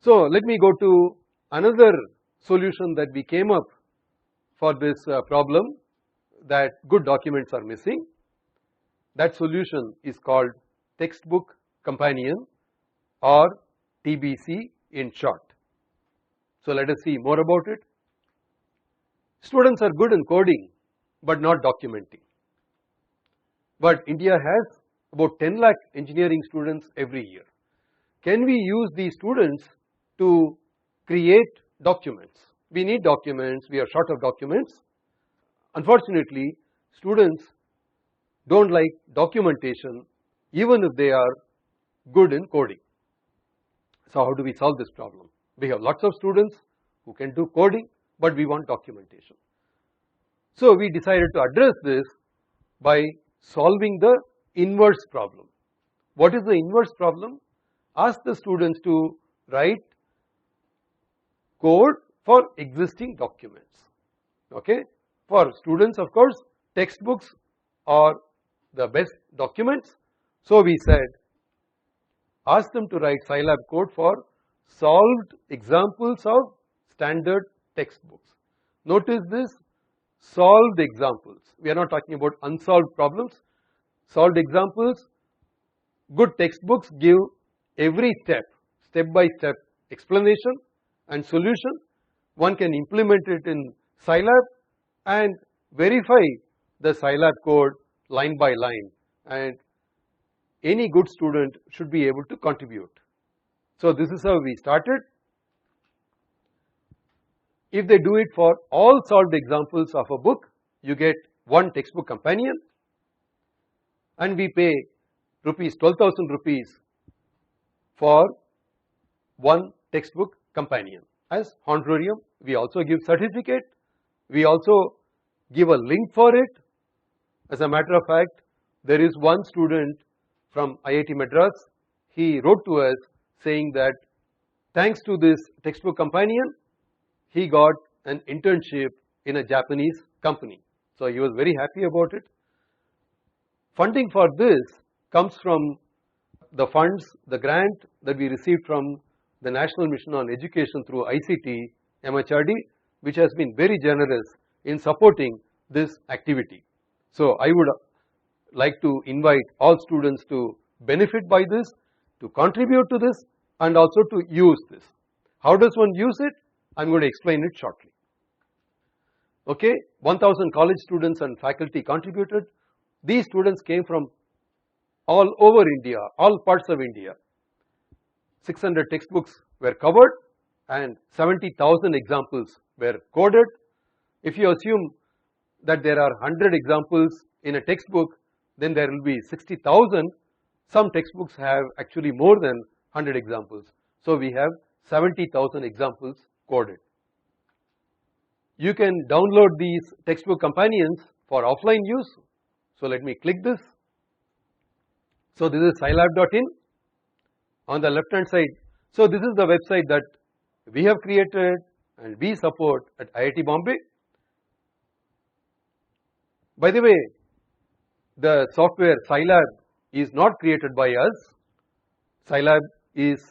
So let me go to another solution that we came up for this problem, that good documents are missing. That solution is called Textbook Companion, or TBC in short. So let us see more about it. Students are good in coding but not documenting. But India has about 10 lakh engineering students every year. Can we use these students to create documents? We need documents, we are short of documents. Unfortunately, students don't like documentation even if they are good in coding. So how do we solve this problem? We have lots of students who can do coding, but we want documentation. So we decided to address this by solving the inverse problem. What is the inverse problem? Ask the students to write code for existing documents. Okay, for students, of course, textbooks are the best documents. So we said, ask them to write Scilab code for solved examples of standard textbooks. Notice this, solved examples. We are not talking about unsolved problems. Solved examples. Good textbooks give every step by step explanation and solution. One can implement it in Scilab and verify the Scilab code line by line, and any good student should be able to contribute. So this is how we started. If they do it for all solved examples of a book, you get one textbook companion, and we pay rupees 12,000 rupees for one textbook companion as honorarium. We also give certificate, we also give a link for it. As a matter of fact, there is one student from IIT Madras, he wrote to us saying that thanks to this textbook companion, he got an internship in a Japanese company. So he was very happy about it. Funding for this comes from the funds, the grant that we received from the National Mission on Education through ICT, MHRD, which has been very generous in supporting this activity. So I would like to invite all students to benefit by this, to contribute to this, and also to use this. How does one use it? I am going to explain it shortly. Okay, 1000 college students and faculty contributed. These students came from all over India, all parts of India. 600 textbooks were covered and 70,000 examples were coded. If you assume that there are 100 examples in a textbook, then there will be 60,000. Some textbooks have actually more than 100 examples. So we have 70,000 examples coded. You can download these textbook companions for offline use. So let me click this. So this is scilab.in on the left hand side. So this is the website that we have created and we support at IIT Bombay. By the way, the software Scilab is not created by us. Scilab is,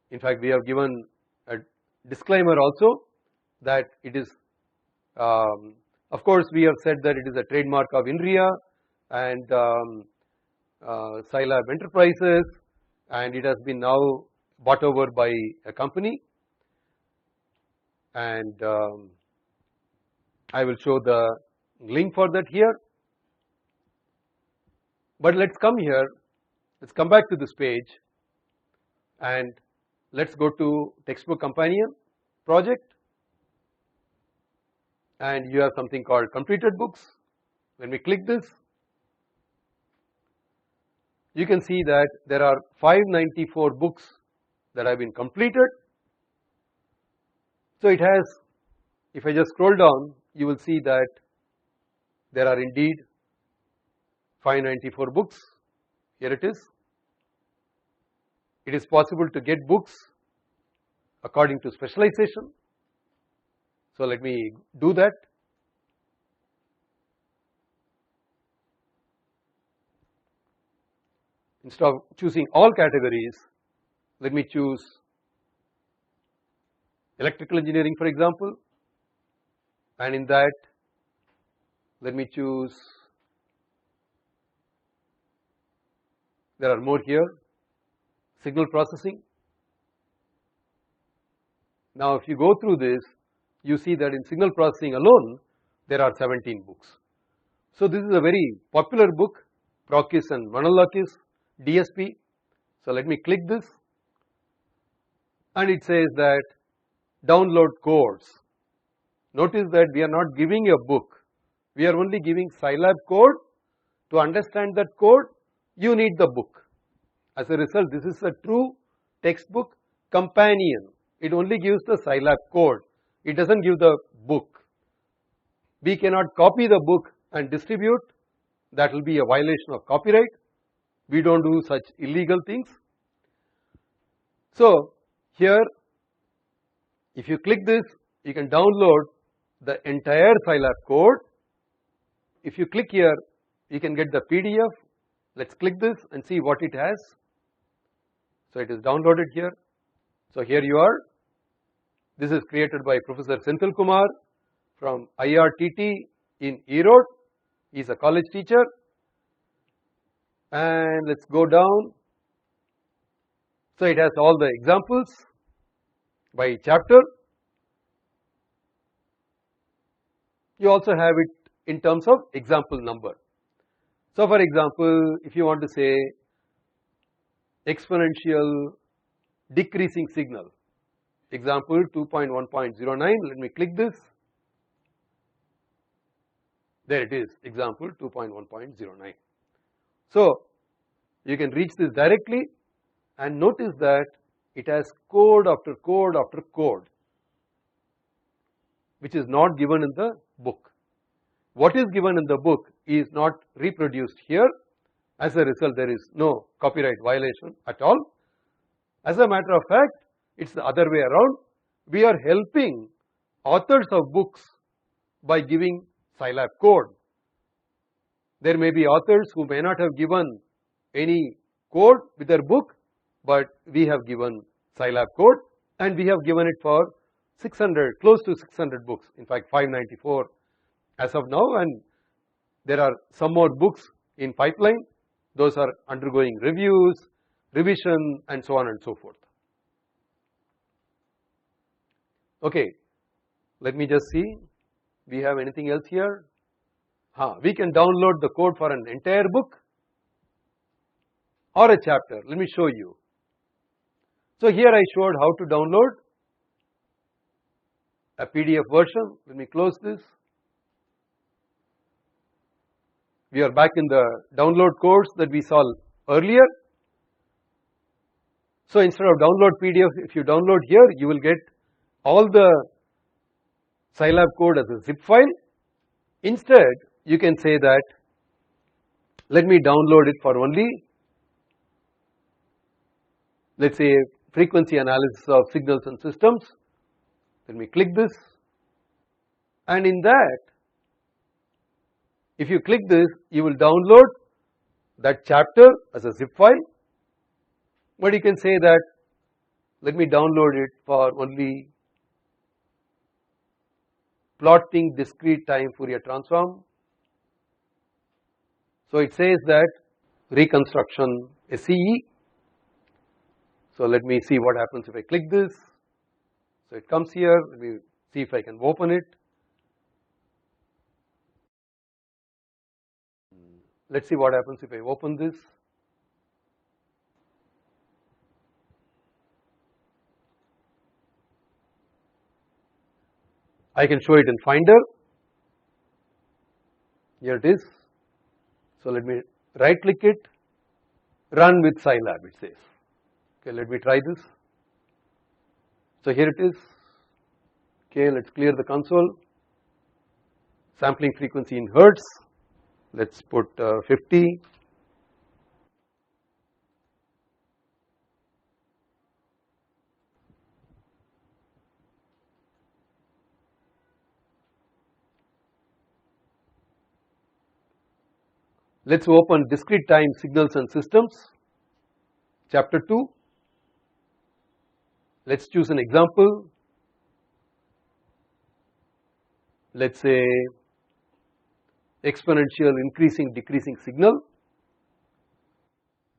in fact, we have given a disclaimer also that it is, of course, we have said that it is a trademark of INRIA and Scilab Enterprises, and it has been now bought over by a company, and I will show the link for that here. But let's come here, let's come back to this page and let's go to Textbook Companion project, and you have something called completed books. When we click this, you can see that there are 594 books that have been completed. So it has, if I just scroll down, you will see that there are indeed 594 books. Here it is. It is possible to get books according to specialization. So let me do that. Instead of choosing all categories, let me choose electrical engineering for example, and in that let me choose, there are more here, signal processing. Now if you go through this, you see that in signal processing alone there are 17 books. So this is a very popular book, Prokis and Manolakis, DSP. So let me click this, and it says that download codes. Notice that we are not giving a book, we are only giving Scilab code. To understand that code you need the book. As a result, this is a true textbook companion. It only gives the Scilab code, it does not give the book. We cannot copy the book and distribute, that will be a violation of copyright. We do not do such illegal things. So here if you click this, you can download the entire Scilab code. If you click here, you can get the PDF. Let us click this and see what it has. So it is downloaded here. So here you are. This is created by Professor Senthil Kumar from IRTT in Erode. He is a college teacher. And let us go down. So it has all the examples by chapter. You also have it in terms of example number. So for example, if you want to say exponential decreasing signal, example 2.1.09, let me click this. There it is, example 2.1.09. So you can reach this directly, and notice that it has code after code after code, which is not given in the book. What is given in the book is not reproduced here. As a result, there is no copyright violation at all. As a matter of fact, it is the other way around. We are helping authors of books by giving Scilab code. There may be authors who may not have given any code with their book, but we have given Scilab code, and we have given it for 600, close to 600 books, in fact 594 as of now, and there are some more books in pipeline. Those are undergoing reviews, revision, and so on and so forth. Okay, let me just see, we have anything else here? We can download the code for an entire book or a chapter. Let me show you. So here I showed how to download a PDF version. Let me close this. We are back in the download course that we saw earlier. So instead of download PDF, if you download here, you will get all the Scilab code as a zip file. Instead, you can say that let me download it for only, let us say, frequency analysis of signals and systems. Let me click this, and in that, if you click this, you will download that chapter as a zip file. But you can say that let me download it for only plotting discrete time Fourier transform. So it says that reconstruction SCE. So let me see what happens if I click this. So it comes here, let me see if I can open it. Let us see what happens if I open this. I can show it in Finder. Here it is. So let me right click it, run with Scilab, it says. Okay, let me try this. So here it is. Okay, let us clear the console. Sampling frequency in hertz. Let us put 50. Let us open discrete time signals and systems, chapter 2. Let us choose an example. let us say exponential increasing decreasing signal.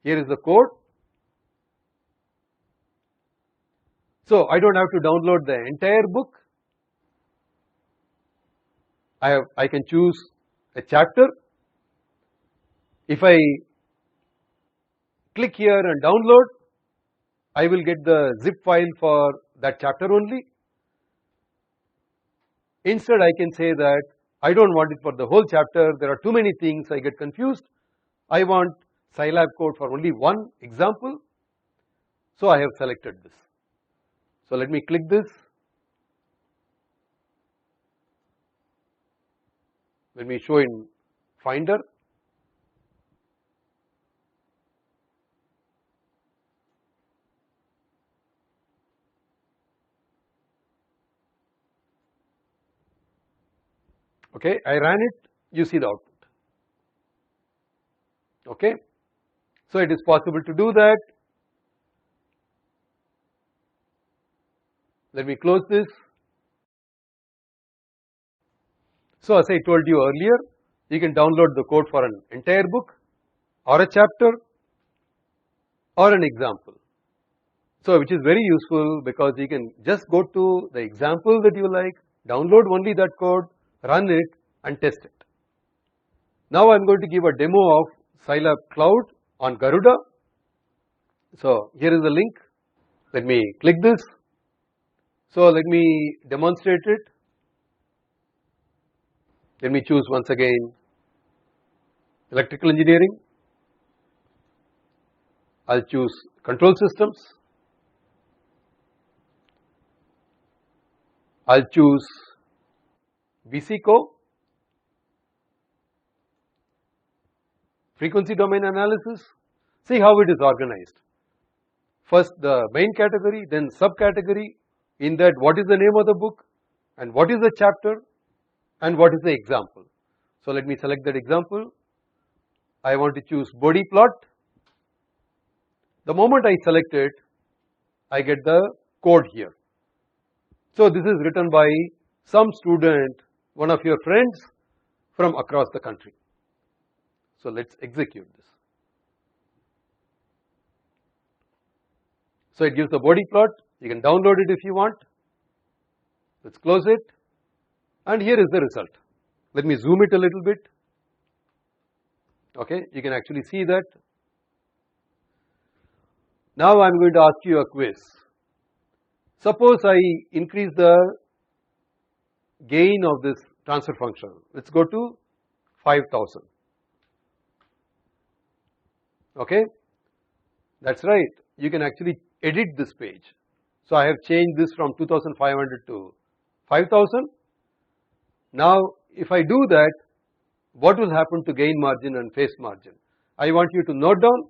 Here is the code. So I do not have to download the entire book. I can choose a chapter. If I click here and download, I will get the zip file for that chapter only. Instead I can say that I do not want it for the whole chapter, there are too many things, I get confused. I want Scilab code for only one example. So I have selected this. So let me click this. Let me show in Finder. Okay, I ran it, you see the output. Okay, so it is possible to do that. Let me close this. So as I told you earlier, you can download the code for an entire book or a chapter or an example. So which is very useful because you can just go to the example that you like, download only that code, run it and test it. Now I am going to give a demo of Scilab Cloud on Garuda. So here is the link. Let me click this. So let me demonstrate it. Let me choose once again electrical engineering. I will choose control systems. I will choose VCCO, frequency domain analysis. See how it is organized. First the main category, then subcategory. In that, what is the name of the book and what is the chapter and what is the example. So let me select that example. I want to choose body plot. The moment I select it, I get the code here. So this is written by some student, one of your friends from across the country. So let us execute this. So it gives the body plot, you can download it if you want. Let us close it and here is the result. Let me zoom it a little bit. Okay, you can actually see that. Now I am going to ask you a quiz. Suppose I increase the gain of this transfer function. Let us go to 5000. Okay, that is right. You can actually edit this page. So I have changed this from 2500 to 5000. Now if I do that, what will happen to gain margin and phase margin? I want you to note down.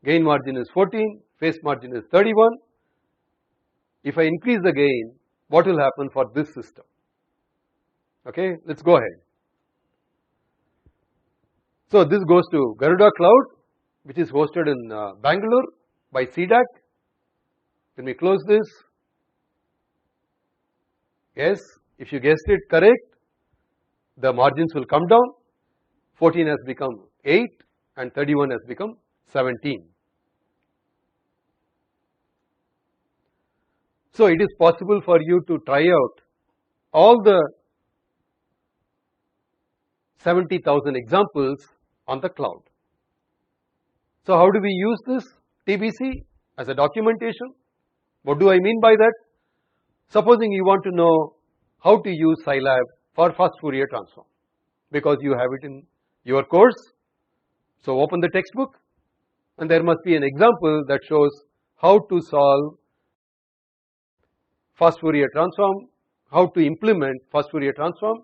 Gain margin is 14, phase margin is 31. If I increase the gain, what will happen for this system? Okay, let us go ahead. So this goes to Garuda Cloud, which is hosted in Bangalore by CDAC. Let me close this. Yes, if you guessed it correct, the margins will come down. 14 has become 8 and 31 has become 17. So it is possible for you to try out all the 70,000 examples on the cloud. So how do we use this TBC as a documentation? What do I mean by that? Supposing you want to know how to use Scilab for fast Fourier transform because you have it in your course. So open the textbook and there must be an example that shows how to solve fast Fourier transform, how to implement fast Fourier transform.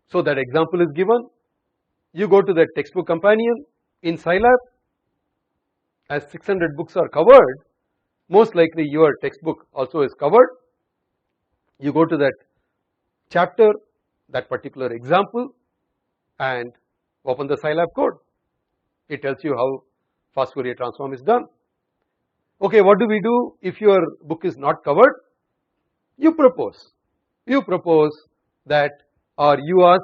So that example is given. You go to the textbook companion in Scilab. As 600 books are covered, most likely your textbook also is covered. You go to that chapter, that particular example and open the Scilab code. It tells you how fast Fourier transform is done. Okay, what do we do if your book is not covered? You propose. You propose that, or you ask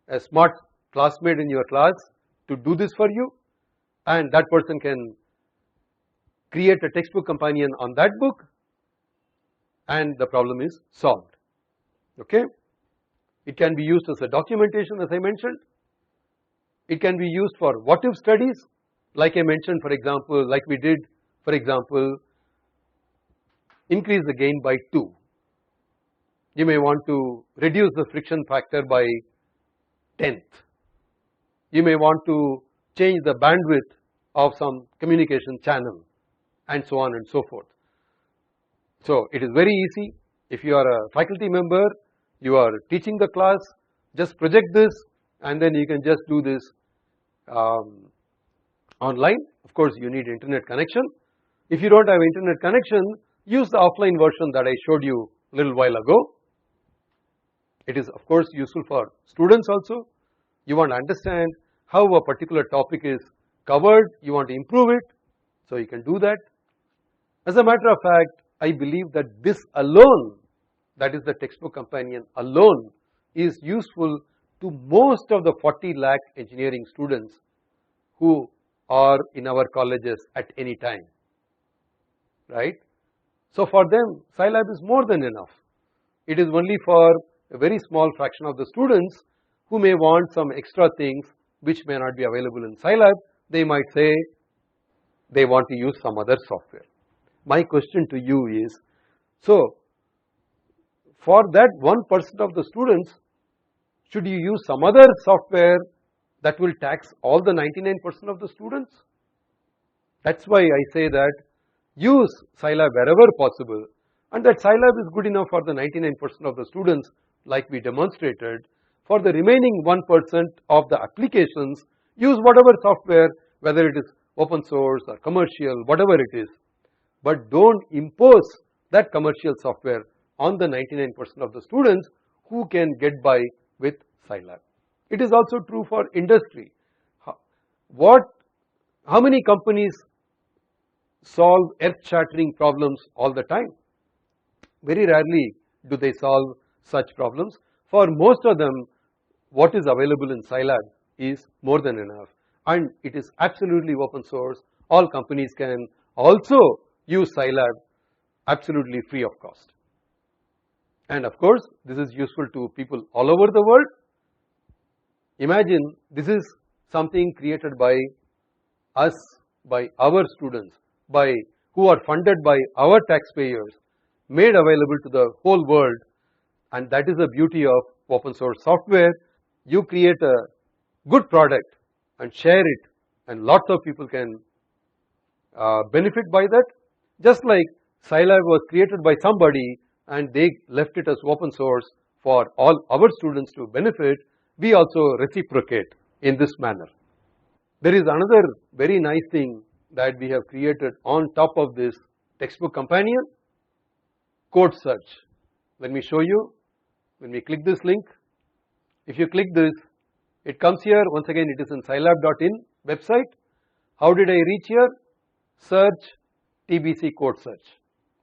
a smart classmate in your class to do this for you, and that person can create a textbook companion on that book, and the problem is solved. Okay? It can be used as a documentation, as I mentioned. It can be used for what if studies, like I mentioned, for example, like we did, for example, increase the gain by 2. You may want to reduce the friction factor by 10th. You may want to change the bandwidth of some communication channel, and so on and so forth. So it is very easy. If you are a faculty member, you are teaching the class, just project this, and then you can just do this online. Of course, you need internet connection. If you don't have internet connection, use the offline version that I showed you a little while ago. It is of course useful for students also. You want to understand how a particular topic is covered, you want to improve it, so you can do that. As a matter of fact, I believe that this alone, that is the textbook companion alone, is useful to most of the 40 lakh engineering students who are in our colleges at any time, right? So for them, Scilab is more than enough. It is only for a very small fraction of the students who may want some extra things which may not be available in Scilab. They might say they want to use some other software. My question to you is, so for that 1% of the students, should you use some other software that will tax all the 99% of the students? That's why I say that use Scilab wherever possible, and that Scilab is good enough for the 99% of the students, like we demonstrated. For the remaining 1% of the applications, use whatever software, whether it is open source or commercial, whatever it is, but don't impose that commercial software on the 99% of the students who can get by with Scilab. It is also true for industry. How many companies solve earth-shattering problems all the time? Very rarely do they solve such problems. For most of them, what is available in Scilab is more than enough, and it is absolutely open source. All companies can also use Scilab absolutely free of cost. And of course, this is useful to people all over the world. Imagine this is something created by us, by our students, who are funded by our taxpayers, made available to the whole world, and that is the beauty of open source software. You create a good product and share it, and lots of people can benefit by that. Just like Scilab was created by somebody and they left it as open source for all our students to benefit, we also reciprocate in this manner. There is another very nice thing that we have created on top of this textbook companion: code search. Let me show you. When we click this link, if you click this, it comes here. Once again, it is in scilab.in website. How did I reach here? Search TBC code search.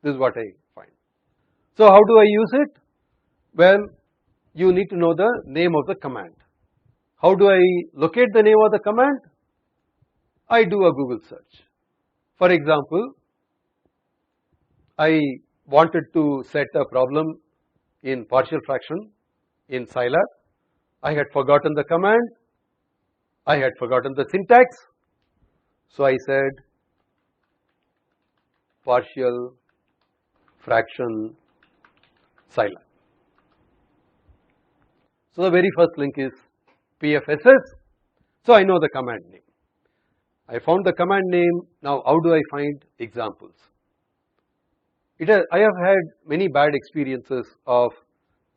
This is what I find. So how do I use it? Well, you need to know the name of the command. How do I locate the name of the command? I do a Google search. For example, I wanted to set a problem in partial fraction in Scilab. I had forgotten the command, I had forgotten the syntax, so I said partial fraction Scilab. So the very first link is PFSS, so I know the command name. I found the command name. Now how do I find examples? I have had many bad experiences of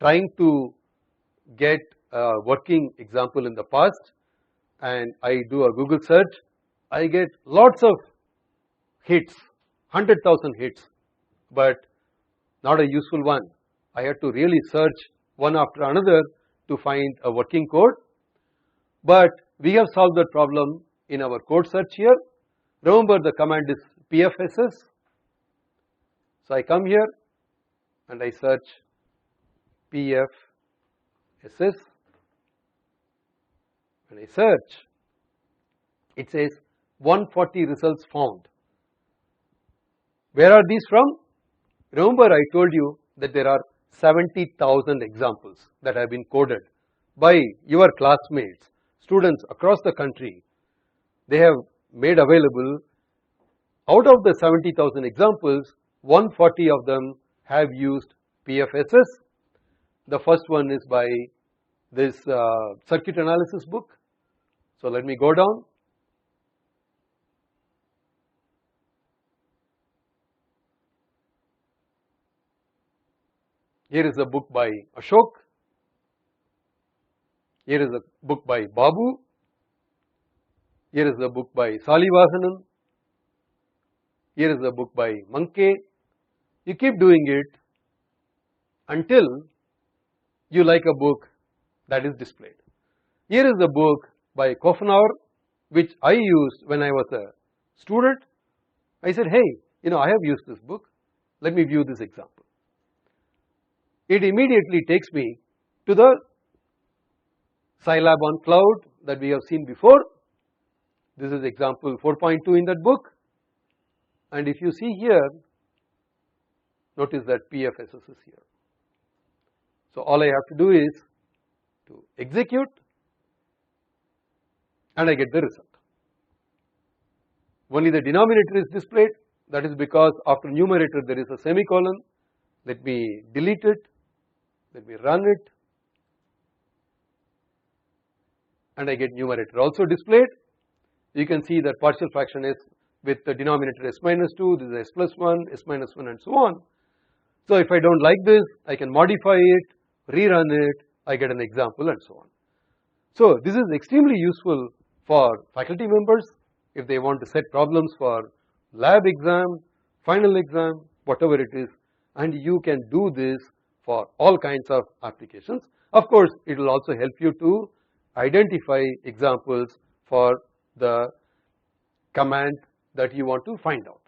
trying to get a working example in the past, and I do a Google search. I get lots of hits, 100,000 hits, but not a useful one. I had to really search one after another to find a working code, but we have solved that problem in our code search here. Remember, the command is PFSS. So I come here and I search PFSS. When I search, it says 140 results found. Where are these from? Remember I told you that there are 70,000 examples that have been coded by your classmates, students across the country. They have made available, out of the 70,000 examples, 140 of them have used PFSS. The first one is by this circuit analysis book. So let me go down. Here is a book by Ashok. Here is a book by Babu. Here is a book by Salivasanan. Here is a book by Manke. You keep doing it until you like a book that is displayed. Here is a book by Kofenauer, which I used when I was a student. I said, hey, I have used this book. Let me view this example. It immediately takes me to the Scilab on cloud that we have seen before. This is example 4.2 in that book. And if you see here, notice that PFSS is here. So all I have to do is to execute and I get the result. Only the denominator is displayed. That is because after numerator there is a semicolon. Let me delete it. Let me run it. And I get numerator also displayed. You can see that partial fraction is with the denominator s minus 2, this is s plus 1, s minus 1 and so on. So if I don't like this, I can modify it, rerun it, I get an example and so on. So this is extremely useful for faculty members if they want to set problems for lab exam, final exam, whatever it is, and you can do this for all kinds of applications. Of course, it will also help you to identify examples for the command that you want to find out.